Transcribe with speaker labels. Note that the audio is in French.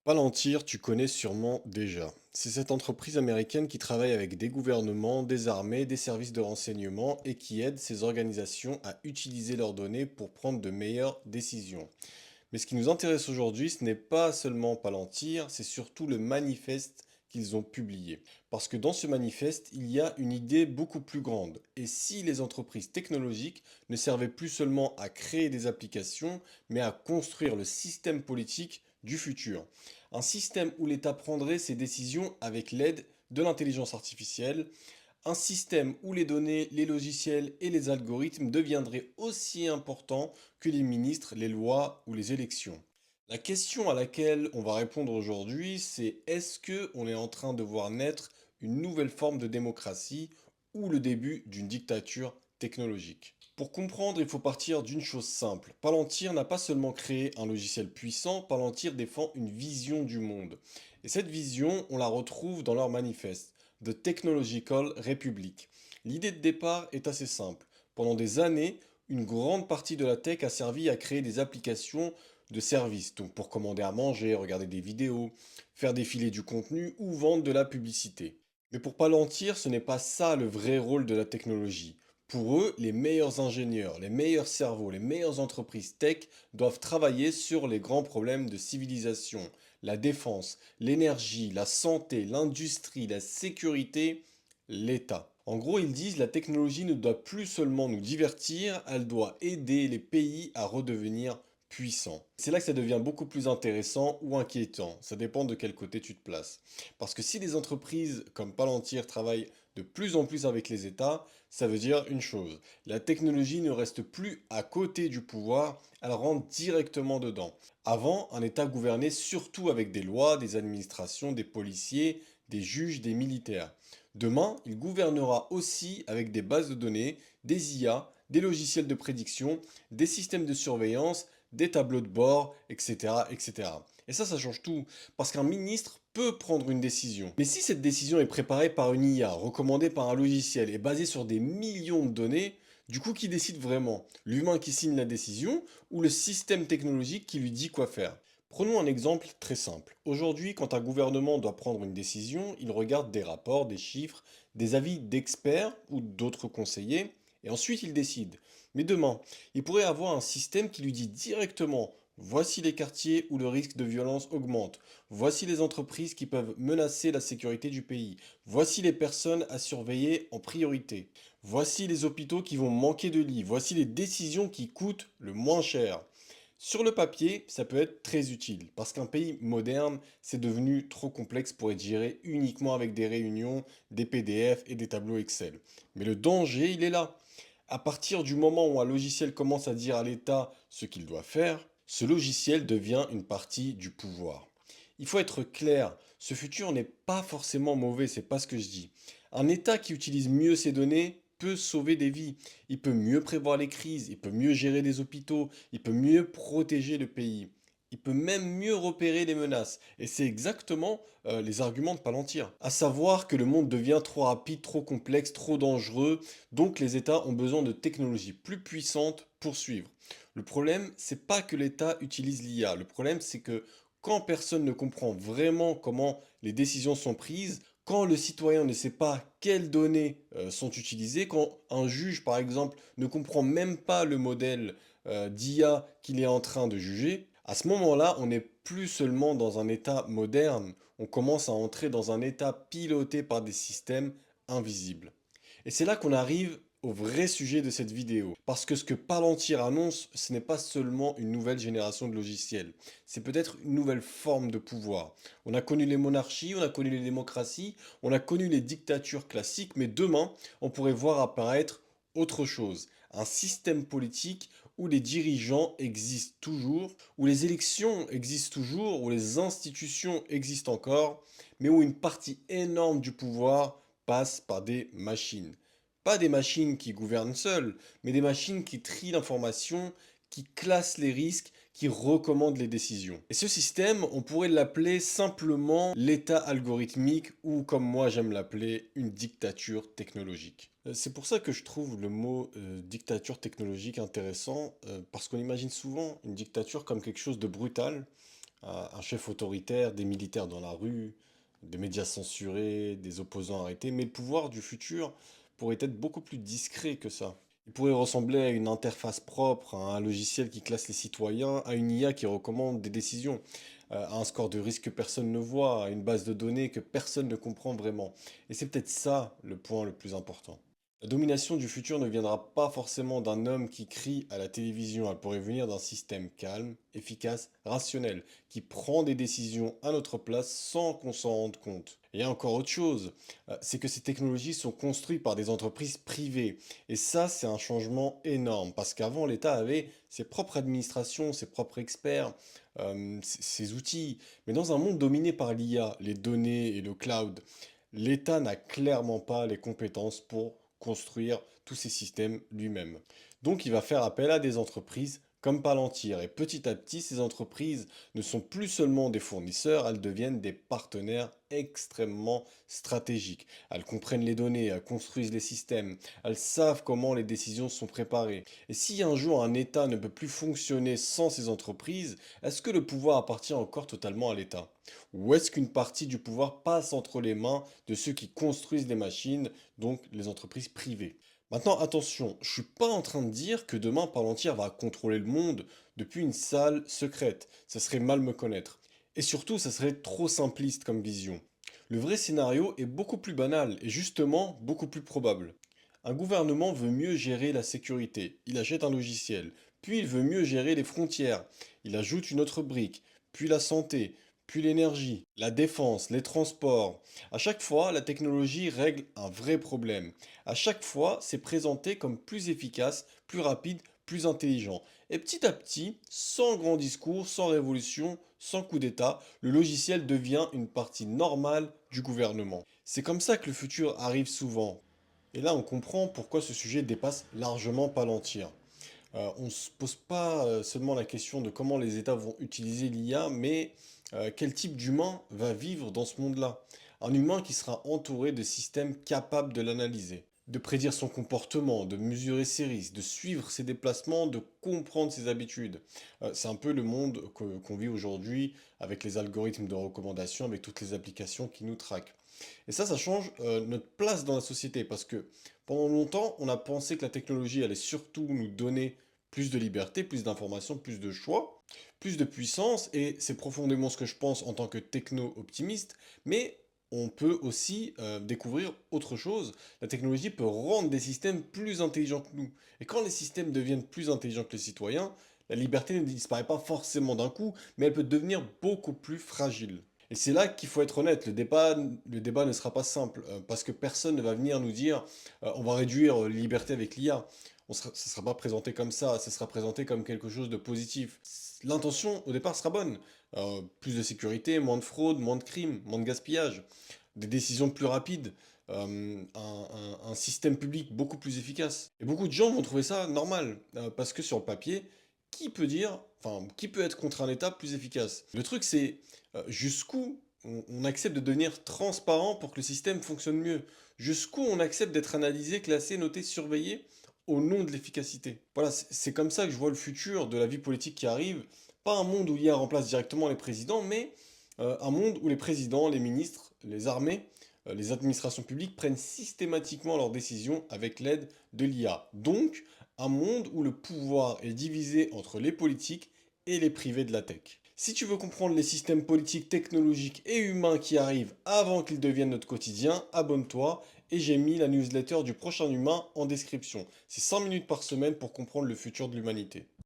Speaker 1: Palantir, tu connais sûrement déjà. C'est cette entreprise américaine qui travaille avec des gouvernements, des armées, des services de renseignement et qui aide ces organisations à utiliser leurs données pour prendre de meilleures décisions. Mais ce qui nous intéresse aujourd'hui, ce n'est pas seulement Palantir, c'est surtout le manifeste qu'ils ont publié. Parce que dans ce manifeste, il y a une idée beaucoup plus grande. Et si les entreprises technologiques ne servaient plus seulement à créer des applications, mais à construire le système politique du futur. Un système où l'État prendrait ses décisions avec l'aide de l'intelligence artificielle, un système où les données, les logiciels et les algorithmes deviendraient aussi importants que les ministres, les lois ou les élections. La question à laquelle on va répondre aujourd'hui, c'est est-ce que on est en train de voir naître une nouvelle forme de démocratie ou le début d'une dictature technologique? Pour comprendre, il faut partir d'une chose simple. Palantir n'a pas seulement créé un logiciel puissant, Palantir défend une vision du monde. Et cette vision, on la retrouve dans leur manifeste. The Technological Republic. L'idée de départ est assez simple. Pendant des années, une grande partie de la tech a servi à créer des applications de services, donc pour commander à manger, regarder des vidéos, faire défiler du contenu ou vendre de la publicité. Mais pour Palantir, ce n'est pas ça le vrai rôle de la technologie. Pour eux, les meilleurs ingénieurs, les meilleurs cerveaux, les meilleures entreprises tech doivent travailler sur les grands problèmes de civilisation, la défense, l'énergie, la santé, l'industrie, la sécurité, l'État. En gros, ils disent la technologie ne doit plus seulement nous divertir, elle doit aider les pays à redevenir puissants. C'est là que ça devient beaucoup plus intéressant ou inquiétant. Ça dépend de quel côté tu te places. Parce que si les entreprises comme Palantir travaillent de plus en plus avec les États, ça veut dire une chose. La technologie ne reste plus à côté du pouvoir, elle rentre directement dedans. Avant, un État gouvernait surtout avec des lois, des administrations, des policiers, des juges, des militaires. Demain, il gouvernera aussi avec des bases de données, des IA, des logiciels de prédiction, des systèmes de surveillance, des tableaux de bord, etc., etc. Et ça change tout, parce qu'un ministre peut prendre une décision. Mais si cette décision est préparée par une IA, recommandée par un logiciel et basée sur des millions de données, du coup, qui décide vraiment? L'humain qui signe la décision ou le système technologique qui lui dit quoi faire? Prenons un exemple très simple. Aujourd'hui, quand un gouvernement doit prendre une décision, il regarde des rapports, des chiffres, des avis d'experts ou d'autres conseillers, et ensuite il décide. Mais demain, il pourrait avoir un système qui lui dit directement, voici les quartiers où le risque de violence augmente, voici les entreprises qui peuvent menacer la sécurité du pays, voici les personnes à surveiller en priorité, voici les hôpitaux qui vont manquer de lits, voici les décisions qui coûtent le moins cher. Sur le papier, ça peut être très utile, parce qu'un pays moderne, c'est devenu trop complexe pour être géré uniquement avec des réunions, des PDF et des tableaux Excel. Mais le danger, il est là. À partir du moment où un logiciel commence à dire à l'État ce qu'il doit faire, ce logiciel devient une partie du pouvoir. Il faut être clair, ce futur n'est pas forcément mauvais, c'est pas ce que je dis. Un État qui utilise mieux ses données peut sauver des vies. Il peut mieux prévoir les crises, il peut mieux gérer des hôpitaux, il peut mieux protéger le pays. Il peut même mieux repérer les menaces. Et c'est exactement les arguments de Palantir. À savoir que le monde devient trop rapide, trop complexe, trop dangereux. Donc les États ont besoin de technologies plus puissantes pour suivre. Le problème, c'est pas que l'État utilise l'IA. Le problème, c'est que quand personne ne comprend vraiment comment les décisions sont prises, quand le citoyen ne sait pas quelles données sont utilisées, quand un juge, par exemple, ne comprend même pas le modèle d'IA qu'il est en train de juger, à ce moment-là, on n'est plus seulement dans un état moderne, on commence à entrer dans un état piloté par des systèmes invisibles. Et c'est là qu'on arrive au vrai sujet de cette vidéo. Parce que ce que Palantir annonce, ce n'est pas seulement une nouvelle génération de logiciels. C'est peut-être une nouvelle forme de pouvoir. On a connu les monarchies, on a connu les démocraties, on a connu les dictatures classiques, mais demain, on pourrait voir apparaître autre chose. Un système politique où les dirigeants existent toujours, où les élections existent toujours, où les institutions existent encore, mais où une partie énorme du pouvoir passe par des machines. Pas des machines qui gouvernent seules, mais des machines qui trient l'information, qui classent les risques, qui recommandent les décisions. Et ce système, on pourrait l'appeler simplement l'état algorithmique ou comme moi j'aime l'appeler, une dictature technologique. C'est pour ça que je trouve le mot dictature technologique intéressant, parce qu'on imagine souvent une dictature comme quelque chose de brutal, Un chef autoritaire, des militaires dans la rue, des médias censurés, des opposants arrêtés, mais le pouvoir du futur pourrait être beaucoup plus discret que ça. Il pourrait ressembler à une interface propre, à un logiciel qui classe les citoyens, à une IA qui recommande des décisions, à un score de risque que personne ne voit, à une base de données que personne ne comprend vraiment. Et c'est peut-être ça le point le plus important. La domination du futur ne viendra pas forcément d'un homme qui crie à la télévision, elle pourrait venir d'un système calme, efficace, rationnel, qui prend des décisions à notre place sans qu'on s'en rende compte. Et il y a encore autre chose, c'est que ces technologies sont construites par des entreprises privées. Et ça, c'est un changement énorme, parce qu'avant, l'État avait ses propres administrations, ses propres experts, ses outils. Mais dans un monde dominé par l'IA, les données et le cloud, l'État n'a clairement pas les compétences pour construire tous ces systèmes lui-même. Donc il va faire appel à des entreprises comme Palantir. Et petit à petit, ces entreprises ne sont plus seulement des fournisseurs, elles deviennent des partenaires extrêmement stratégiques. Elles comprennent les données, elles construisent les systèmes, elles savent comment les décisions sont préparées. Et si un jour un État ne peut plus fonctionner sans ces entreprises, est-ce que le pouvoir appartient encore totalement à l'État? Ou est-ce qu'une partie du pouvoir passe entre les mains de ceux qui construisent les machines, donc les entreprises privées? Maintenant, attention, je suis pas en train de dire que demain Palantir va contrôler le monde depuis une salle secrète. Ça serait mal me connaître. Et surtout, ça serait trop simpliste comme vision. Le vrai scénario est beaucoup plus banal et justement beaucoup plus probable. Un gouvernement veut mieux gérer la sécurité. Il achète un logiciel. Puis il veut mieux gérer les frontières. Il ajoute une autre brique. Puis la santé. Puis l'énergie. La défense. Les transports. À chaque fois, la technologie règle un vrai problème. À chaque fois, c'est présenté comme plus efficace, plus rapide, plus intelligent. Et petit à petit, sans grand discours, sans révolution, sans coup d'État, le logiciel devient une partie normale du gouvernement. C'est comme ça que le futur arrive souvent. Et là, on comprend pourquoi ce sujet dépasse largement Palantir. On ne se pose pas seulement la question de comment les États vont utiliser l'IA, mais quel type d'humain va vivre dans ce monde-là. Un humain qui sera entouré de systèmes capables de l'analyser, de prédire son comportement, de mesurer ses risques, de suivre ses déplacements, de comprendre ses habitudes. C'est un peu le monde qu'on vit aujourd'hui avec les algorithmes de recommandation, avec toutes les applications qui nous traquent. Et ça change notre place dans la société parce que pendant longtemps, on a pensé que la technologie allait surtout nous donner plus de liberté, plus d'informations, plus de choix, plus de puissance, et c'est profondément ce que je pense en tant que techno-optimiste, mais on peut aussi découvrir autre chose. La technologie peut rendre des systèmes plus intelligents que nous. Et quand les systèmes deviennent plus intelligents que les citoyens, la liberté ne disparaît pas forcément d'un coup, mais elle peut devenir beaucoup plus fragile. Et c'est là qu'il faut être honnête, le débat ne sera pas simple, parce que personne ne va venir nous dire on va réduire les libertés avec l'IA. Ça ne sera pas présenté comme ça sera présenté comme quelque chose de positif. L'intention au départ sera bonne. Plus de sécurité, moins de fraude, moins de crimes, moins de gaspillage, des décisions plus rapides, un système public beaucoup plus efficace. Et beaucoup de gens vont trouver ça normal, parce que sur le papier, qui peut être contre un État plus efficace? Le truc c'est jusqu'où on accepte de devenir transparent pour que le système fonctionne mieux? Jusqu'où on accepte d'être analysé, classé, noté, surveillé au nom de l'efficacité? Voilà, c'est comme ça que je vois le futur de la vie politique qui arrive. Pas un monde où l'IA remplace directement les présidents, mais un monde où les présidents, les ministres, les armées, les administrations publiques prennent systématiquement leurs décisions avec l'aide de l'IA. Donc, un monde où le pouvoir est divisé entre les politiques et les privés de la tech. Si tu veux comprendre les systèmes politiques, technologiques et humains qui arrivent avant qu'ils deviennent notre quotidien, abonne-toi et j'ai mis la newsletter du prochain humain en description. C'est 100 minutes par semaine pour comprendre le futur de l'humanité.